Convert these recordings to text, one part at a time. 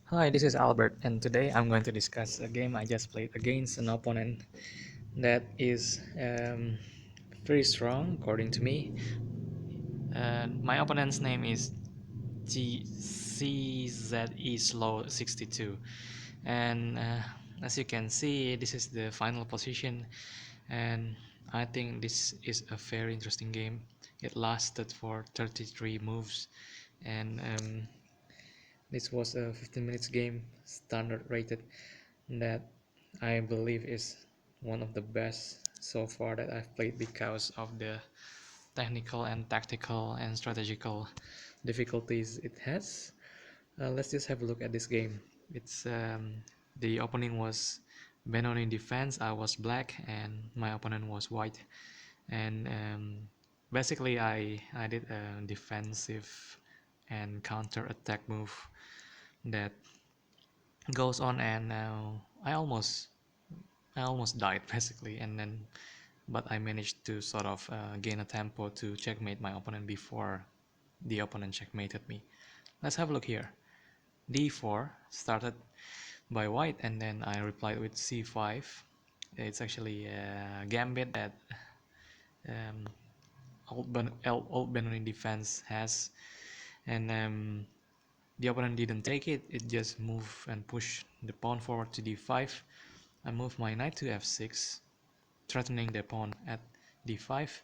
Hi, this is Albert, and today I'm going to discuss a game I just played against an opponent that is very strong, according to me. My opponent's name is CZE62, and as you can see, this is the final position, and I think this is a very interesting game. It lasted for 33 moves, and this was a 15 minutes game, standard rated, that I believe is one of the best so far that I've played because of the technical and tactical and strategical difficulties it has. Let's just have a look at this game. It's The opening was Benoni in defense, I was black, and my opponent was white. And basically, I did a defensive and counter attack move that goes on, and I almost died basically, and then but I managed to sort of gain a tempo to checkmate my opponent before the opponent checkmated me. Let's have a look here. D4 started by white, and then I replied with C5. It's actually a gambit that um, old Benoni defense has, and the opponent didn't take it. It just moved and pushed the pawn forward to D5. I move my knight to F6, threatening the pawn at D5,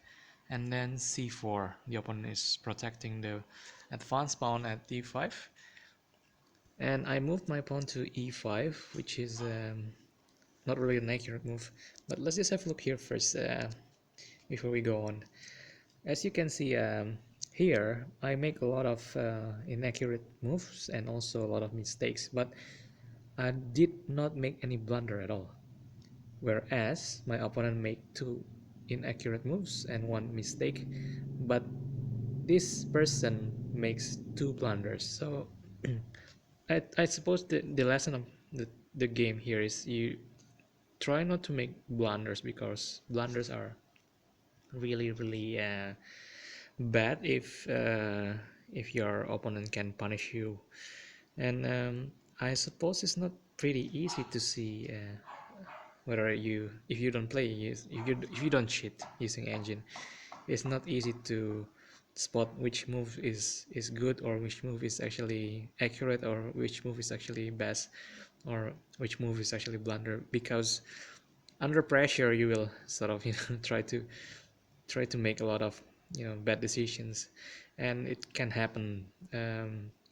and then C4. The opponent is protecting the advanced pawn at D5, and I moved my pawn to E5, which is not really an accurate move. But let's just have a look here first before we go on. As you can see here, I make a lot of inaccurate moves and also a lot of mistakes, but I did not make any blunder at all. Whereas my opponent made two inaccurate moves and one mistake, but this person makes two blunders. So I suppose the lesson of the game here is you try not to make blunders, because blunders are really bad if your opponent can punish you. And I suppose it's not pretty easy to see whether if you don't play if you don't cheat using engine, it's not easy to spot which move is good, or which move is actually accurate, or which move is actually best, or which move is actually blunder, because under pressure you will sort of try to make a lot of bad decisions, and it can happen.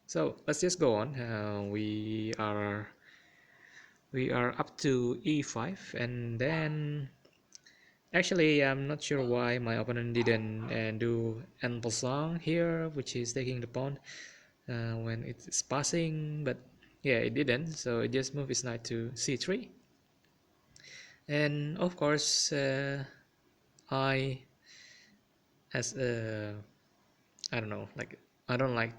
So let's just go on. We are up to E5, and then actually I'm not sure why my opponent didn't do en passant here, which is taking the pawn when it's passing, but yeah, it didn't, so it just moved its knight to C3. And of course, I as a I don't know, like, I don't like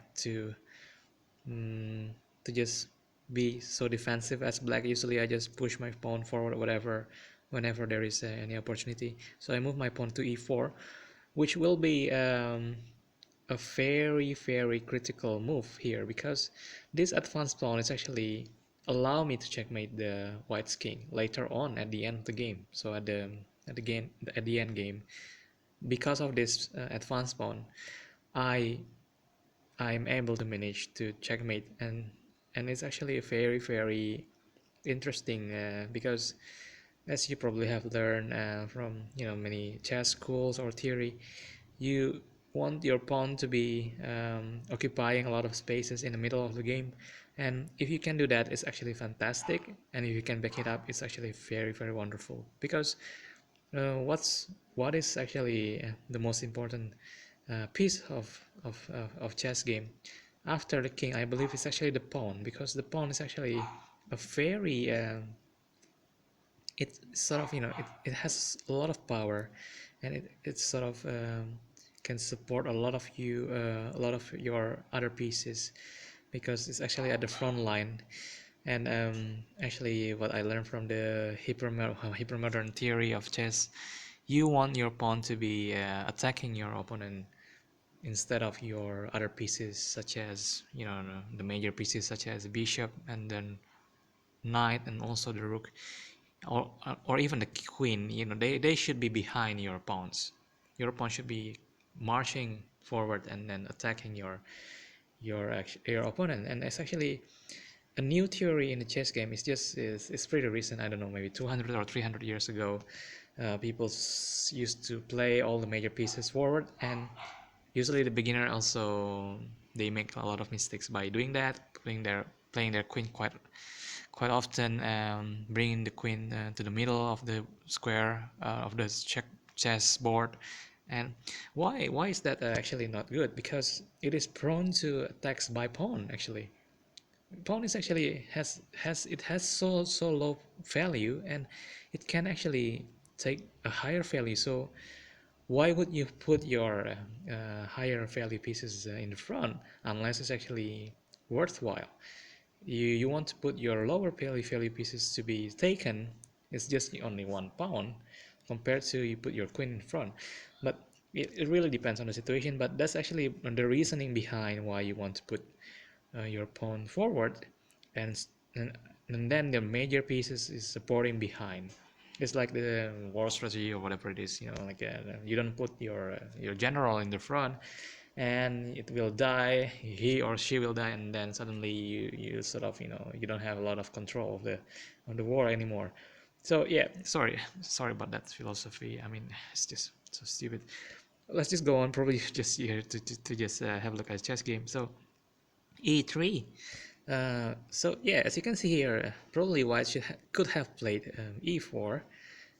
mm, to just be so defensive as black. Usually I just push my pawn forward, whatever, whenever there is any opportunity. So I move my pawn to E4, which will be a very critical move here, because this advanced pawn is actually allow me to checkmate the white's king later on at the end of the game. So at the end game, because of this advanced pawn, I I'm able to manage to checkmate, and it's actually a very interesting, because as you probably have learned from many chess schools or theory, you want your pawn to be occupying a lot of spaces in the middle of the game, and if you can do that, it's actually fantastic, and if you can back it up, it's actually very wonderful, because what is actually the most important piece of chess game after the king, I believe, is actually the pawn, because the pawn is actually a very it sort of it has a lot of power, and it sort of can support a lot of your other pieces, because it's actually at the front line. And actually, what I learned from the hypermodern theory of chess, you want your pawn to be attacking your opponent instead of your other pieces, such as, you know, the major pieces such as bishop and then knight and also the rook, or even the queen. You know, they should be behind your pawns. Your pawn should be marching forward and then attacking your opponent. And it's actually a new theory in the chess game. It's pretty recent. I don't know, maybe 200 or 300 years ago, people used to play all the major pieces forward, and usually the beginner also, they make a lot of mistakes by doing that, playing their queen quite often, bringing the queen to the middle of the square of the chess board. And why is that actually not good? Because it is prone to attacks by pawn. Actually, pawn is actually has so low value, and it can actually take a higher value. So why would you put your higher value pieces in the front unless it's actually worthwhile? You want to put your lower value pieces to be taken. It's just only 1 pawn compared to you put your queen in front. But it really depends on the situation. But that's actually the reasoning behind why you want to put your pawn forward, and, and and then the major pieces is supporting behind. It's like the war strategy or whatever it is, you know, like you don't put your general in the front and it will die, he or she will die, and then suddenly you sort of, you know, you don't have a lot of control of the war anymore. So yeah, sorry about that philosophy. I mean, it's just so stupid. Let's just go on, probably just here to just have a look at a chess game. So e3. So yeah, as you can see here, probably white could have played e4,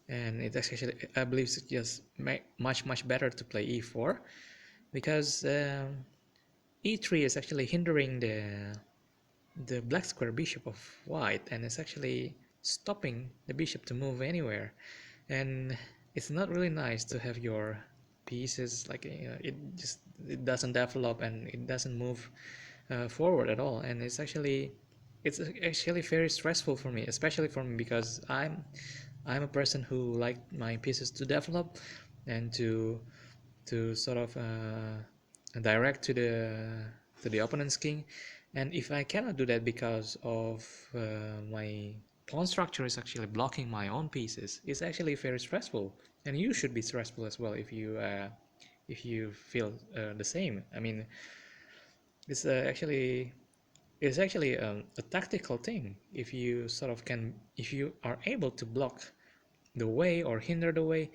and it's actually, I believe it's just much better to play e4, because e3 is actually hindering the black square bishop of white, and it's actually stopping the bishop to move anywhere. And it's not really nice to have your pieces like, you know, it doesn't develop and it doesn't move forward at all. And it's actually very stressful for me, especially for me, because I'm a person who like my pieces to develop and to sort of direct to the opponent's king. And if I cannot do that because of my pawn structure is actually blocking my own pieces, it's actually very stressful. And you should be stressful as well if you feel the same. I mean, it's actually a tactical thing. If you sort of if you are able to block the way or hinder the way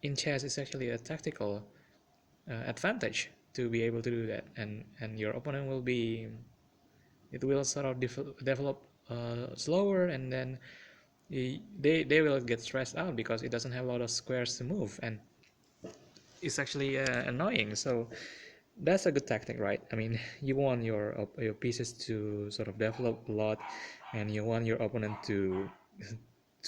in chess, it's actually a tactical advantage to be able to do that. And your opponent will be, it will sort of develop slower, and then they will get stressed out because it doesn't have a lot of squares to move, and it's actually annoying. So that's a good tactic, right? I mean, you want your pieces to sort of develop a lot, and you want your opponent to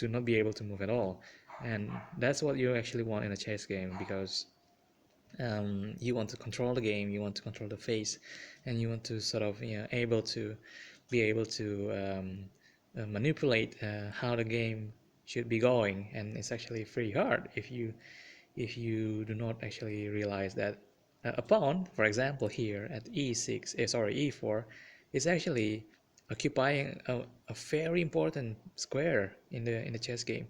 not be able to move at all. And that's what you actually want in a chess game, because you want to control the game, you want to control the face, and you want to sort of, you know, be able to manipulate how the game should be going. And it's actually pretty hard if you do not actually realize that a pawn, for example, here at e6, e4, is actually occupying a very important square in the chess game.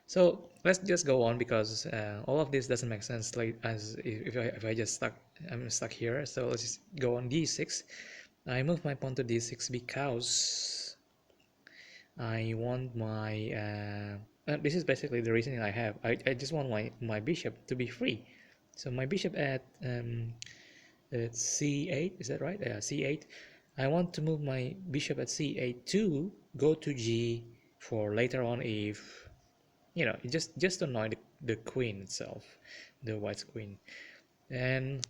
So let's just go on, because all of this doesn't make sense, like as if I just I'm stuck here. So let's just go on d6. I move my pawn to d6 because I want my this is basically the reasoning I have. I just want my bishop to be free. So my bishop at c8, is that right? Yeah, c8. I want to move my bishop at c8 to go to g for later on, if, you know, just to annoy the queen itself, the white's queen. And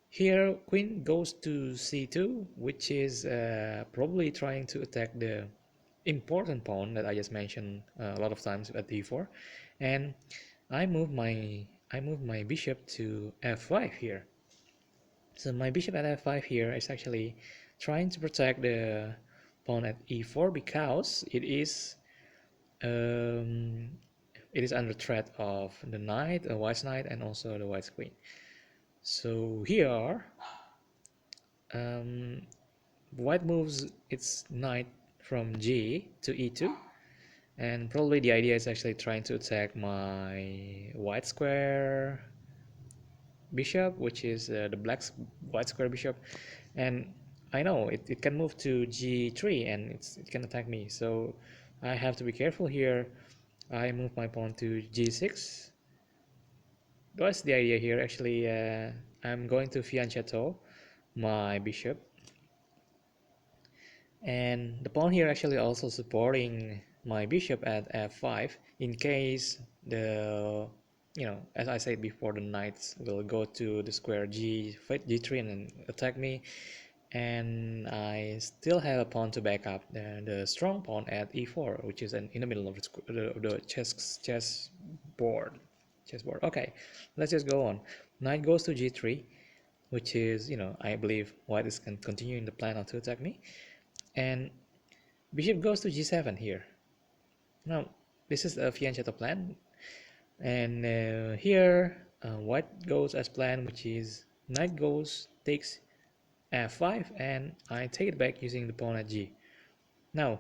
here queen goes to c2, which is probably trying to attack the important pawn that I just mentioned a lot of times at d4. And I move my bishop to f5 here. So my bishop at f5 here is actually trying to protect the pawn at e4, because it is under threat of the knight, the white's knight, and also the white's queen. So here, um, white moves its knight from G to E2, and probably the idea is actually trying to attack my white square bishop, which is the white square bishop. And I know it can move to G3 and it can attack me, so I have to be careful here. I move my pawn to G6. What's the idea here? Actually, I'm going to fianchetto my bishop, and the pawn here actually also supporting my bishop at f5 in case the, as I said before, the knights will go to the square G3 and then attack me, and I still have a pawn to back up the strong pawn at e4, which is in the middle of the chessboard. Okay, let's just go on. Knight goes to G3, which is, I believe white is continuing the plan not to attack me, and bishop goes to G7 here. Now this is a fianchetto plan, and here white goes as planned, which is knight takes f5, and I take it back using the pawn at G. Now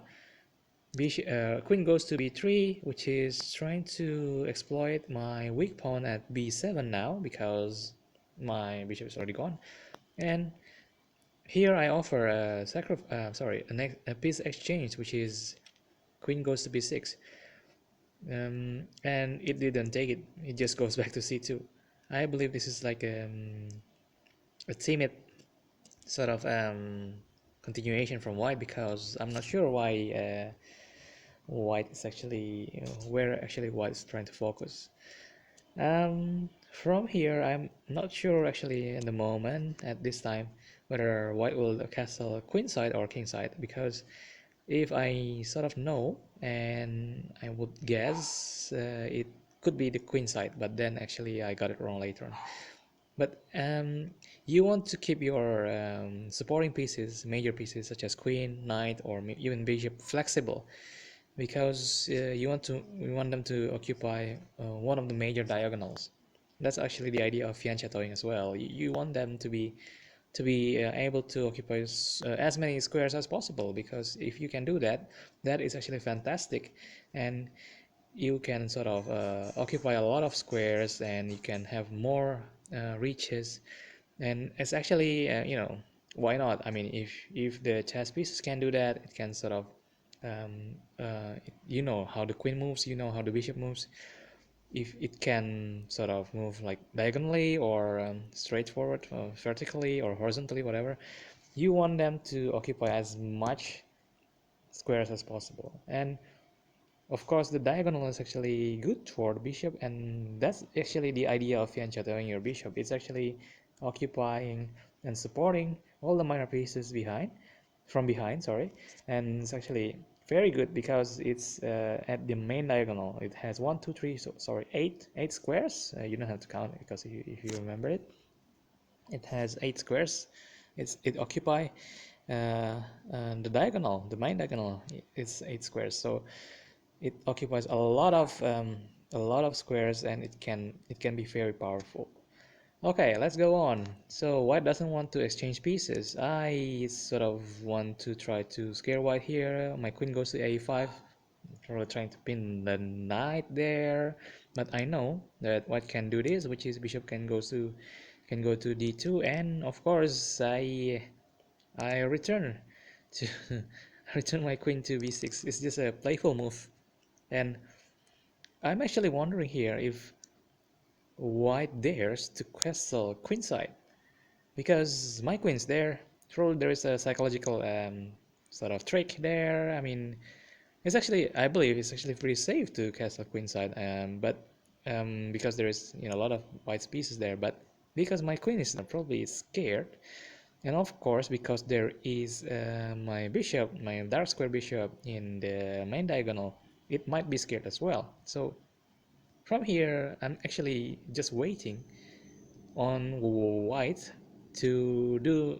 queen goes to b3, which is trying to exploit my weak pawn at b7 now because my bishop is already gone. And here I offer a piece exchange, which is queen goes to b6, and it didn't take it. It just goes back to c2. I believe this is like a timid sort of continuation from white, because I'm not sure why white is actually, where actually white is trying to focus. From here, I'm not sure actually in the moment at this time whether white will castle queenside or kingside, because if I sort of know, and I would guess it could be the queenside, but then actually I got it wrong later on. But you want to keep your supporting pieces, major pieces such as queen, knight, or even bishop flexible, because you want them to occupy one of the major diagonals. That's actually the idea of fianchettoing as well. You want them to be able to occupy as many squares as possible, because if you can do that, that is actually fantastic, and you can sort of occupy a lot of squares, and you can have more reaches, and it's actually why not? I mean, if the chess pieces can do that, it can sort of you know how the queen moves, you know how the bishop moves. If it can sort of move like diagonally or straightforward, vertically or horizontally, whatever, you want them to occupy as much squares as possible. And of course, the diagonal is actually good for the bishop, and that's actually the idea of fianchettoing your bishop. It's actually occupying and supporting all the minor pieces from behind, sorry, and it's actually very good because it's at the main diagonal. It has 1, 2, 3, eight squares. You don't have to count it because if you remember it, it has 8 squares. It occupy the diagonal, the main diagonal. It's 8 squares, so it occupies a lot of squares, and it can be very powerful. Okay, let's go on. So white doesn't want to exchange pieces. I sort of want to try to scare white here. My queen goes to a5, trying to pin the knight there, but I know that white can do this, which is bishop can go to d2, and of course I return to return my queen to b6. It's just a playful move. And I'm actually wondering here if white dares to castle queenside, because my queen's there. Probably there is a psychological sort of trick there. I mean, I believe it's actually pretty safe to castle queenside, but because there is a lot of white pieces there, but because my queen is probably scared, and of course because there is my dark square bishop in the main diagonal, it might be scared as well. So from here, I'm actually just waiting on white to do,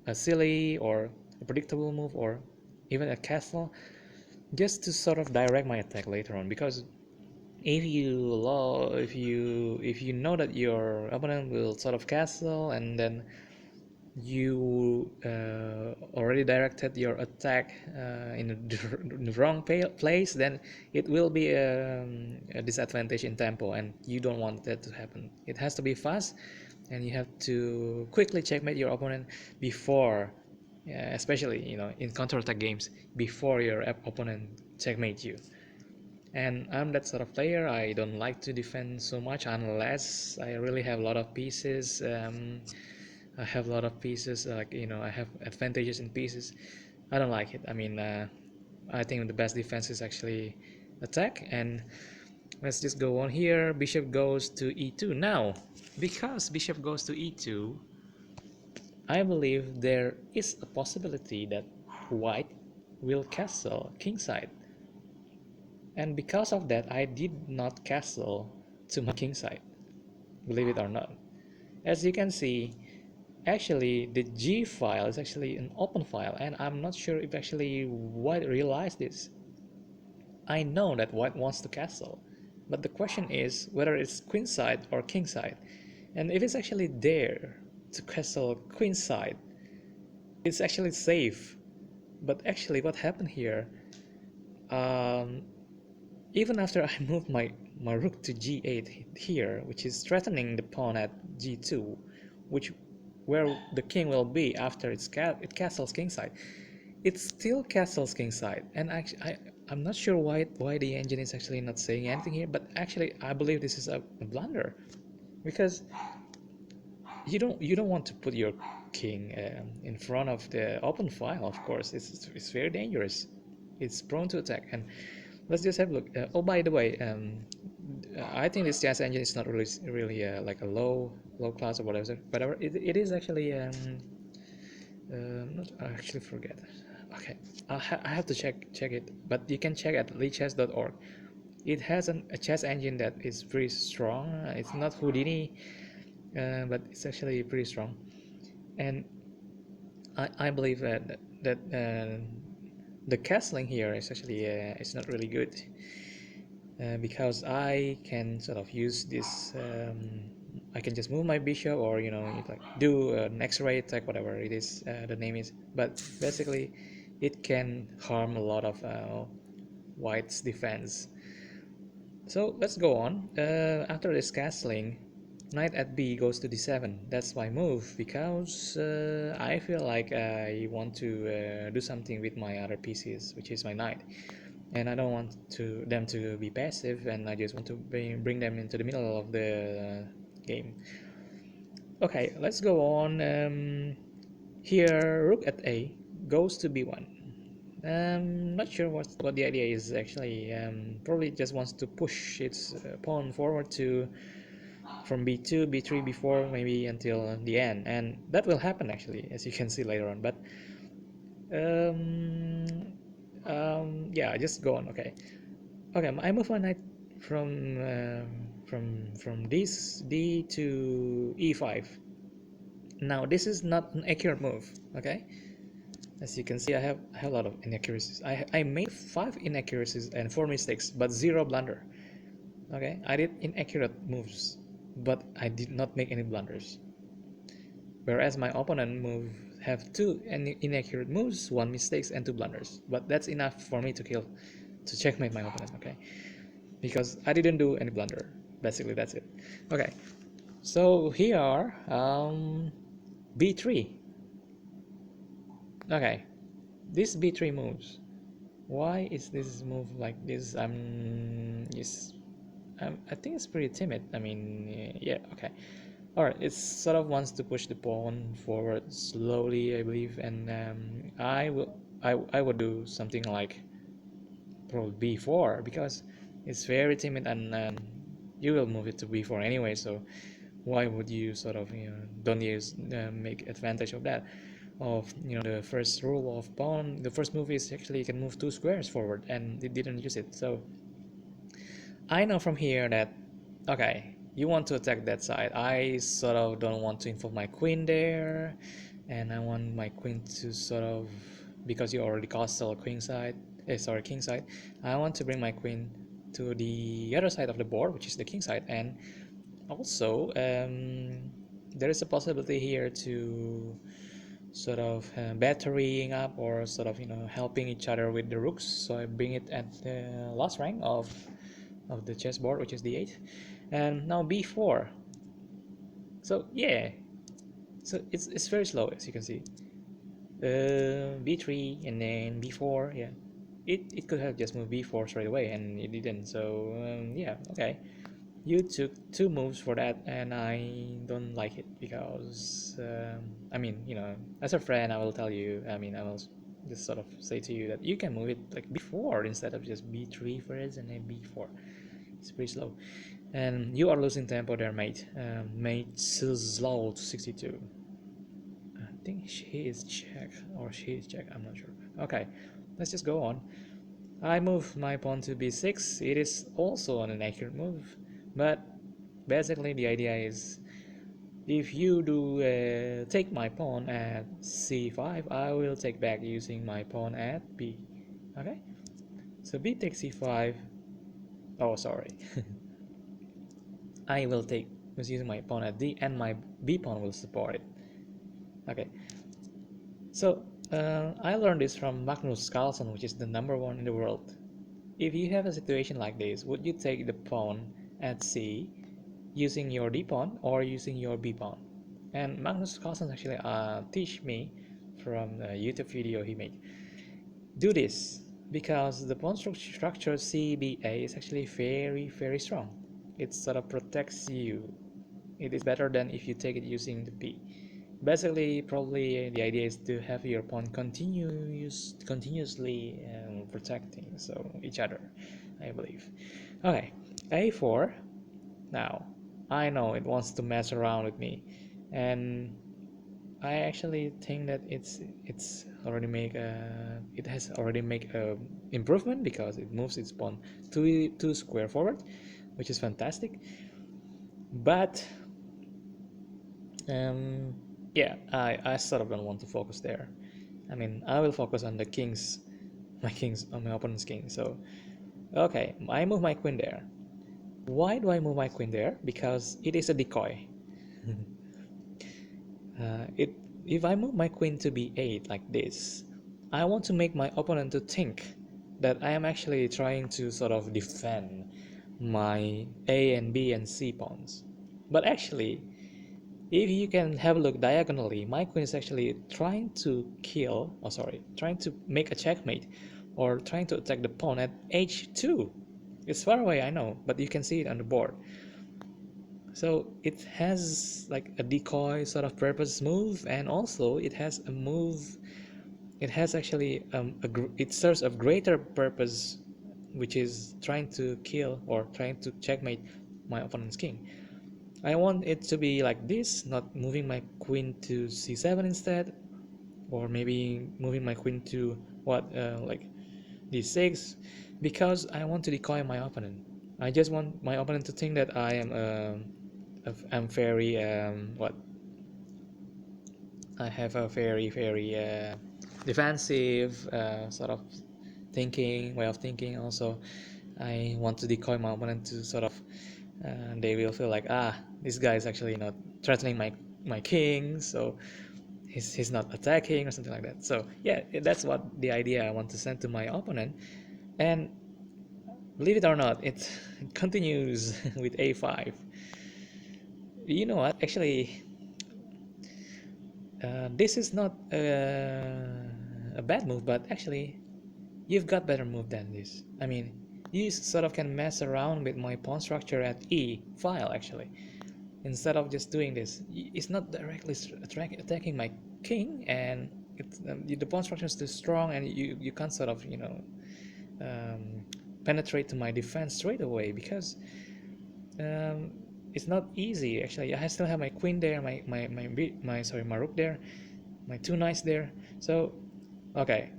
a silly or a predictable move, or even a castle, just to sort of direct my attack later on, because if you know that your opponent will sort of castle, and then you already directed your attack in the wrong place, then it will be a disadvantage in tempo, and you don't want that to happen. It has to be fast, and you have to quickly checkmate your opponent before, especially in counterattack games, before your opponent checkmate you. And I'm that sort of player. I don't like to defend so much unless I really have a lot of pieces. I have a lot of pieces, like I have advantages in pieces. I don't like it. I mean, I think the best defense is actually attack. And let's just go on here. Bishop goes to e2 now. Because bishop goes to e2, I believe there is a possibility that white will castle kingside. And because of that, I did not castle to my kingside, believe it or not. As you can see, actually the G file is actually an open file, and I'm not sure if actually white realized this. I know that white wants to castle, but the question is whether it's queenside or kingside. And if it's actually there to castle queenside, it's actually safe. But actually what happened here, um, even after I moved my rook to g8 here, which is threatening the pawn at g2, which where the king will be after it castles kingside, it still castles kingside. And actually, I'm not sure why the engine is actually not saying anything here, but actually I believe this is a blunder, because you don't want to put your king in front of the open file. Of course, it's very dangerous. It's prone to attack. And let's just have a look. Oh, by the way, I think this chess engine is not really like a low class or whatever. It is actually not, I actually forget. Okay, I have to check it, but you can check at lichess.org. It has a chess engine that is pretty strong. It's not Houdini, but it's actually pretty strong. And I believe that the castling here is actually it's not really good, because I can sort of use this. I can just move my bishop, or like do an X-ray attack, whatever it is the name is. But basically, it can harm a lot of white's defense. So let's go on. After this castling, knight at b goes to d7. That's my move, because I feel like I want to do something with my other pieces, which is my knight. And I don't want them to be passive, and I just want to bring them into the middle of the game. Okay, let's go on. Here, rook at a goes to b1. Not sure what the idea is actually. Probably just wants to push its pawn forward to from b2, b3, b4, maybe until the end, and that will happen actually, as you can see later on. But yeah, just go on. Okay, I move my knight from this d to e5. Now this is not an accurate move. Okay, as you can see, I have a lot of inaccuracies. I made 5 inaccuracies and 4 mistakes, but 0 blunder. Okay, I did inaccurate moves, but I did not make any blunders. Whereas my opponent have 2 inaccurate moves, 1 mistakes, and 2 blunders. But that's enough for me to checkmate my opponent. Okay, because I didn't do any blunder. Basically, that's it. Okay, so here b3. Okay, this b3 moves. Why is this move like this? I think it's pretty timid. I mean, yeah, okay. Alright, it sort of wants to push the pawn forward slowly, I believe, and I would do something like probably b4, because it's very timid, and you will move it to b4 anyway. So why would you sort of don't use make advantage of that? Of the first rule of pawn, the first move is actually you can move 2 squares forward, and it didn't use it. So I know from here that, okay, you want to attack that side. I sort of don't want to involve my queen there, and I want my queen to sort of, because you already castle king side, I want to bring my queen to the other side of the board, which is the king side. And also there is a possibility here to sort of batterying up, or sort of helping each other with the rooks. So I bring it at the last rank of the chessboard, which is d8, and now b4. So yeah, so it's very slow, as you can see. b3 and then b4. Yeah, it could have just moved b4 straight away, and it didn't. So yeah, okay. You took 2 moves for that, and I don't like it because I mean, as a friend, I will tell you. I mean, I will just sort of say to you that you can move it like b4 instead of just b3 first and then b4. It's pretty slow, and you are losing tempo there, mate. Mate Czeslaw62. I think he is Czech or she is Czech. I'm not sure. Okay, let's just go on. I move my pawn to b6. It is also an accurate move, but basically the idea is if you do take my pawn at c5, I will take back using my pawn at b. Okay, so b takes c5. Oh, sorry. I will take using my pawn at d, and my b pawn will support it. Okay, so I learned this from Magnus Carlsen, which is the #1 in the world. If you have a situation like this, would you take the pawn at c using your d pawn or using your b pawn? And Magnus Carlsen actually teach me from a YouTube video he made. Do this because the pawn structure CBA is actually very strong. It sort of protects you. It is better than if you take it using the b. Basically, probably the idea is to have your pawn continuously protecting each other, I believe. Okay, a4. Now I know it wants to mess around with me, and I actually think that it has already made a improvement because it moves its pawn two square forward, which is fantastic. But yeah, I sort of don't want to focus there. I mean, I will focus on my opponent's king. So okay, I move my queen there. Why do I move my queen there? Because it is a decoy. If I move my queen to b8 like this, I want to make my opponent to think that I am actually trying to sort of defend my a and b and c pawns. But actually, if you can have a look diagonally, my queen is actually trying to trying to make a checkmate, or trying to attack the pawn at h2. It's far away, I know, but you can see it on the board. So it has like a decoy sort of purpose move, and also it has a move. It has actually it serves a greater purpose, which is trying to kill or trying to checkmate my opponent's king. I want it to be like this, not moving my queen to c7 instead, or maybe moving my queen to like d6, because I want to decoy my opponent. I just want my opponent to think that I am I'm very I have a very defensive sort of way of thinking. Also, I want to decoy my opponent to sort of they will feel like, this guy is actually not threatening my king, so he's not attacking or something like that. So yeah, that's what the idea I want to send to my opponent. And believe it or not, it continues with a5. You know what, actually this is not a bad move, but actually you've got better move than this. I mean, you sort of can mess around with my pawn structure at e file actually, instead of just doing this. It's not directly attacking my king, and the pawn structure is too strong, and you can't sort of penetrate to my defense straight away, because it's not easy actually. I still have my queen there, my rook there, my 2 knights there. So okay,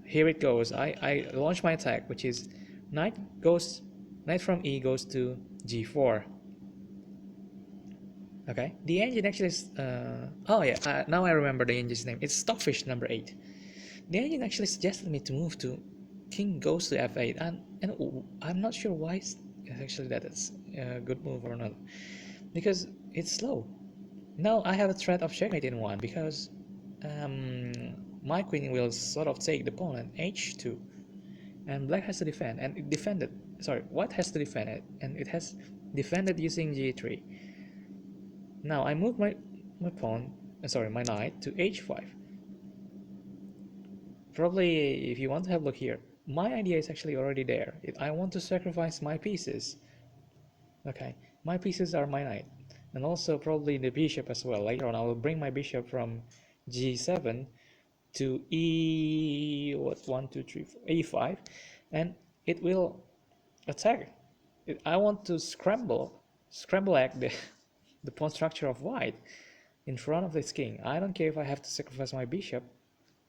here it goes. I launch my attack, which is knight from e goes to g4. Okay, the engine actually is oh yeah, now I remember the engine's name. It's Stockfish number 8. The engine actually suggested me to move to king goes to f8, and I'm not sure why actually that is a good move or not, because it's slow. Now I have a threat of checkmate in one, because my queen will sort of take the pawn at h2, and black has to defend, and it defended. Sorry, white has to defend it, and it has defended using g3. Now I move my pawn, sorry, my knight to h5. Probably, if you want to have a look here, my idea is actually already there. I want to sacrifice my pieces. Okay, my pieces are my knight, and also probably the bishop as well. Later on, I will bring my bishop from g7 to e5, and it will attack. I want to scramble egg the pawn structure of white in front of this king. I don't care if I have to sacrifice my bishop,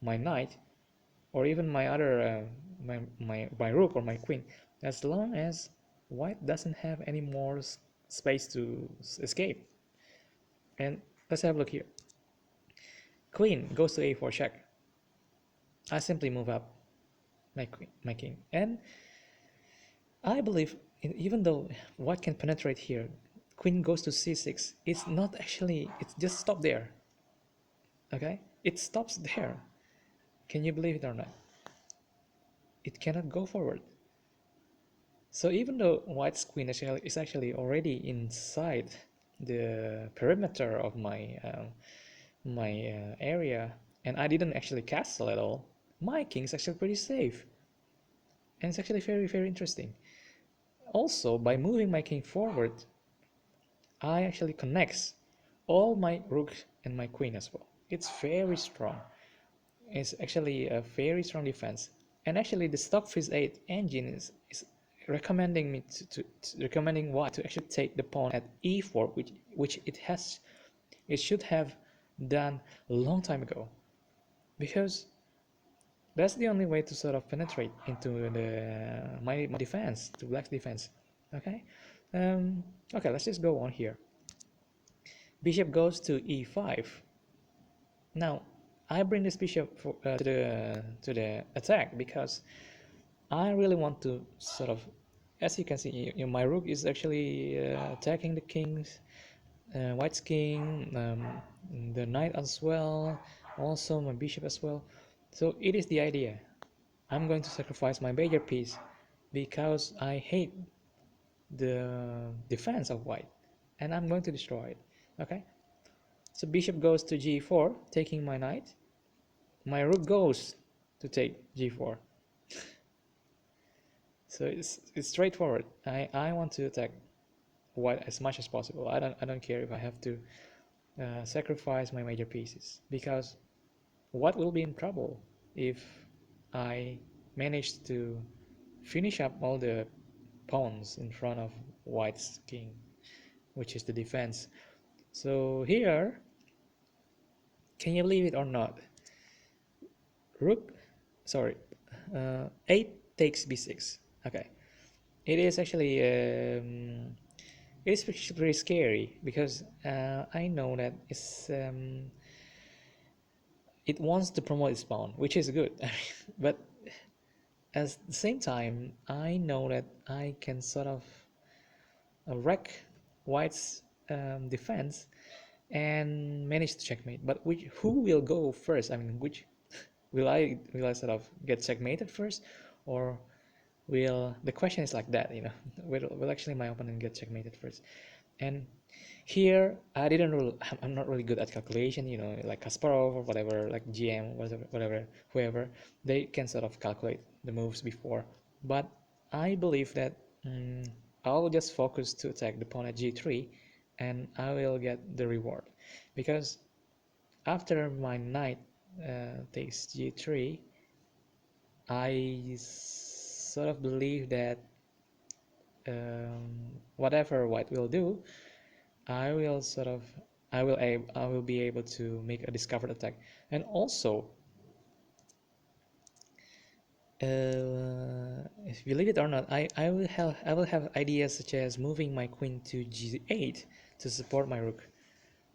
my knight, or even my other my rook or my queen, as long as white doesn't have any more space to escape. And let's have a look here. Queen goes to a4 check. I simply move up my king, and I believe even though white can penetrate here, queen goes to c6. It's not actually, it's just stop there. Okay, it stops there. Can you believe it or not? It cannot go forward. So even though white's queen is actually already inside the perimeter of my area, and I didn't actually castle at all, my king is actually pretty safe, and it's actually very interesting. Also, by moving my king forward, I actually connects all my rook and my queen as well. It's very strong. It's actually a very strong defense. And actually the Stockfish 8 engine is recommending me recommending white to actually take the pawn at e4, which it should have done a long time ago, because that's the only way to sort of penetrate into my defense, to black's defense. Okay, okay, let's just go on here. Bishop goes to e5. Now I bring this bishop to the attack because I really want to sort of, as you can see, my rook is actually attacking the king's, white's king, the knight as well, also my bishop as well. So it is the idea. I'm going to sacrifice my major piece because I hate the defense of white, and I'm going to destroy it. Okay, so bishop goes to g4, taking my knight. My rook goes to take g4. So it's straightforward. I want to attack white as much as possible. I don't care if I have to sacrifice my major pieces, because white will be in trouble if I manage to finish up all the pawns in front of white's king, which is the defense. So here, can you believe it or not, rook, sorry, 8 takes b6. Okay, it is actually it's pretty scary, because I know that it wants to promote its pawn, which is good. But at the same time, I know that I can sort of wreck white's defense and manage to checkmate. But who will go first? I mean, which will I sort of get checkmated first, or the question is like that, will actually my opponent get checkmated first? And here I'm not really good at calculation, like Kasparov or whatever, like GM, whatever, whoever, they can sort of calculate the moves before. But I believe that I'll just focus to attack the pawn at g3, and I will get the reward, because after my knight takes g3, I sort of believe that whatever white will do, I will be able to make a discovered attack. And also, if you believe it or not, I will have ideas such as moving my queen to g8 to support my rook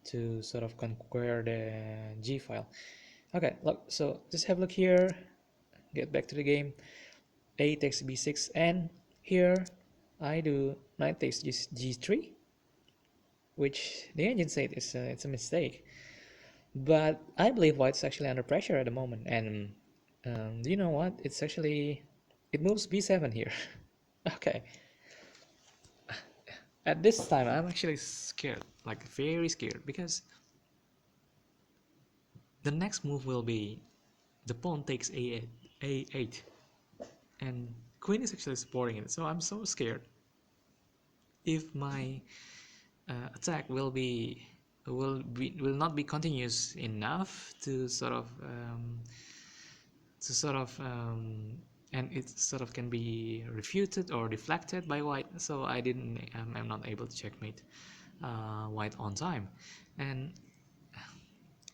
to sort of conquer the g file. Okay, look, so just have a look here, get back to the game. a takes b6, and here I do knight takes g3, which the engine said it's a mistake. But I believe white's actually under pressure at the moment, and do you know what? It moves b7 here. Okay, at this time I'm actually scared, like very scared, because the next move will be the pawn takes a8, and queen is actually supporting it. So I'm so scared if my attack will not be continuous enough to sort of to sort of and it sort of can be refuted or deflected by white. So I'm not able to checkmate white on time. And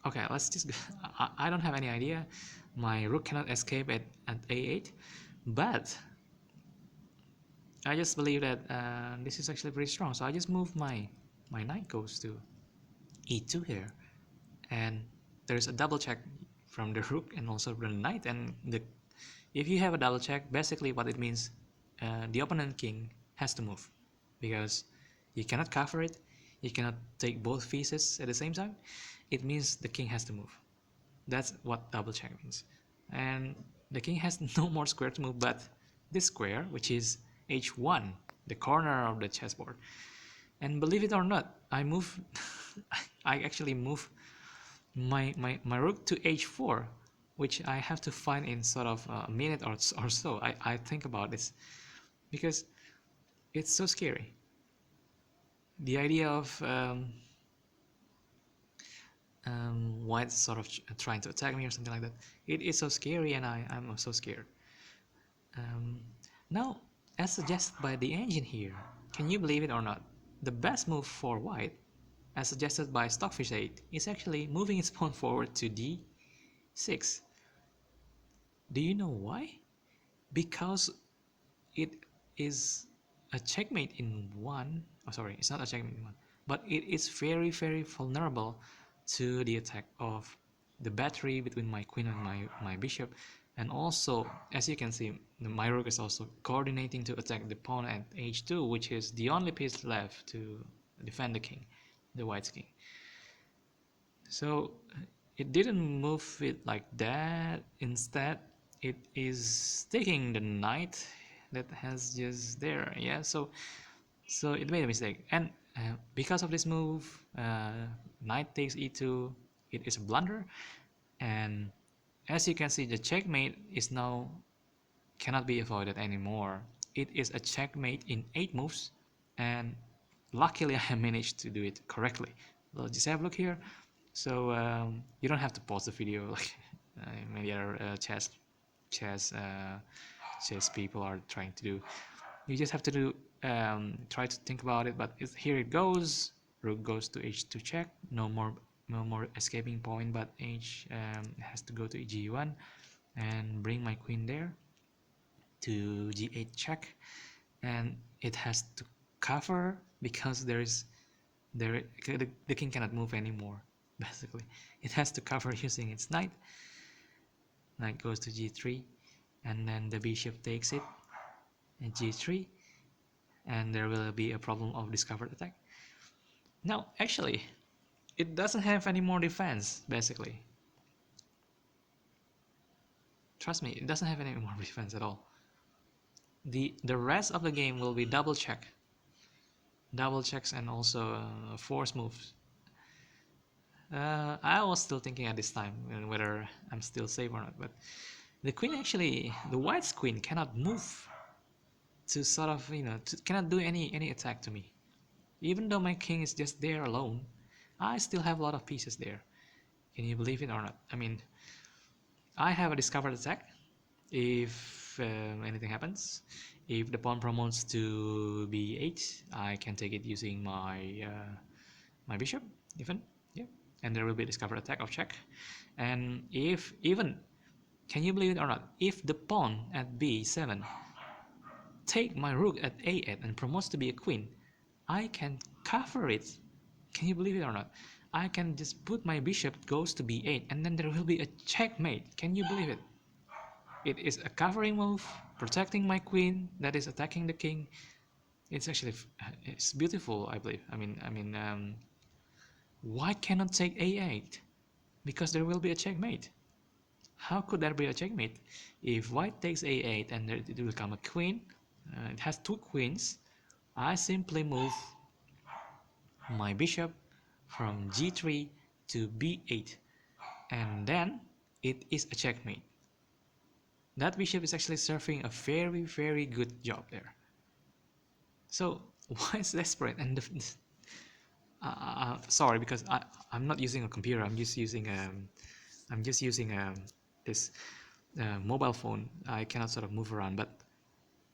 okay, let's just I don't have any idea. My rook cannot escape at a8, but I just believe that this is actually pretty strong. So I just move my knight goes to e2 here, and there's a double check from the rook and also the knight. And if you have a double check, basically what it means, the opponent king has to move, because you cannot cover it, you cannot take both pieces at the same time. It means the king has to move. That's what double check means. And the king has no more square to move but this square, which is h1, the corner of the chessboard. And believe it or not, I actually move my rook to h4, which I have to find in sort of a minute or so. I think about this because it's so scary. The idea of white sort of trying to attack me or something like that, it is so scary, and I'm so scared. Now, as suggested by the engine here, can you believe it or not, the best move for white, as suggested by Stockfish 8, is actually moving its pawn forward to d6. Do you know why? Because it is a checkmate in one. Oh, sorry, it's not a checkmate in one, but it is very, very vulnerable to the attack of the battery between my queen and my bishop. And also, as you can see, my rook is also coordinating to attack the pawn at h2, which is the only piece left to defend the king, the white's king. So it didn't move it like that. Instead, it is taking the knight that has just there. Yeah, so it made a mistake. And because of this move, knight takes e2, it is a blunder. And as you can see, the checkmate is now cannot be avoided anymore. It is a checkmate in 8 moves, and luckily I managed to do it correctly. Well, just have a look here. So you don't have to pause the video like many other chess people are trying to do. You just have to do try to think about it. But here it goes. Rook goes to h2 check. No more escaping point, but h has to go to g1 and bring my queen there to g8 check, and it has to cover because the king cannot move anymore. Basically, it has to cover using its knight. Knight goes to g3, and then the bishop takes it at g3, and there will be a problem of discovered attack. Now, actually, it doesn't have any more defense, basically. Trust me, it doesn't have any more defense at all. The rest of the game will be double checks, and also force moves. I was still thinking at this time whether I'm still safe or not, but the white's queen cannot move to sort of, cannot do any attack to me. Even though my king is just there alone, I still have a lot of pieces there. Can you believe it or not? I mean, I have a discovered attack if anything happens. If the pawn promotes to b8, I can take it using my my bishop even. Yeah, and there will be a discovered attack of check. And if even, can you believe it or not, if the pawn at b7 take my rook at a8 and promotes to be a queen, I can cover it. Can you believe it or not? I can just put my bishop goes to b8, and then there will be a checkmate. Can you believe it? It is a covering move, protecting my queen that is attacking the king. It's actually it's beautiful, I believe. Why cannot take a8? Because there will be a checkmate. How could there be a checkmate? If white takes a8 and it will come a queen, it has two queens, I simply move my bishop from g3 to b8, and then it is a checkmate. That bishop is actually serving a very good job there. So why is desperate? And sorry, because I'm not using a computer. I'm just using this mobile phone. I cannot sort of move around, but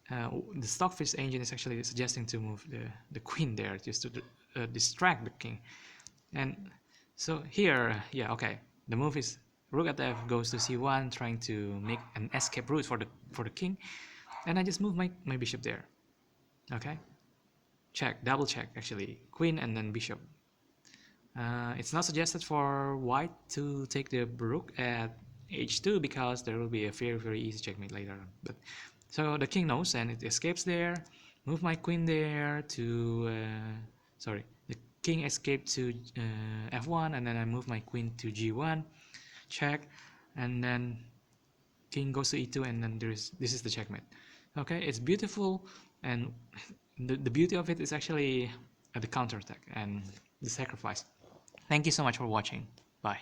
the Stockfish engine is actually suggesting to move the queen there just to distract the king. And so here, yeah, okay, the move is rook at f goes to c1, trying to make an escape route for the king, and I just move my bishop there. Okay, check, double check actually, queen and then bishop. It's not suggested for white to take the rook at h2 because there will be a very easy checkmate later on. But so the king knows and it escapes there. Move my queen there to sorry, the king escaped to f1, and then I move my queen to g1, check, and then king goes to e2, and then this is the checkmate. Okay, it's beautiful, and the beauty of it is actually the counterattack and the sacrifice. Thank you so much for watching. Bye.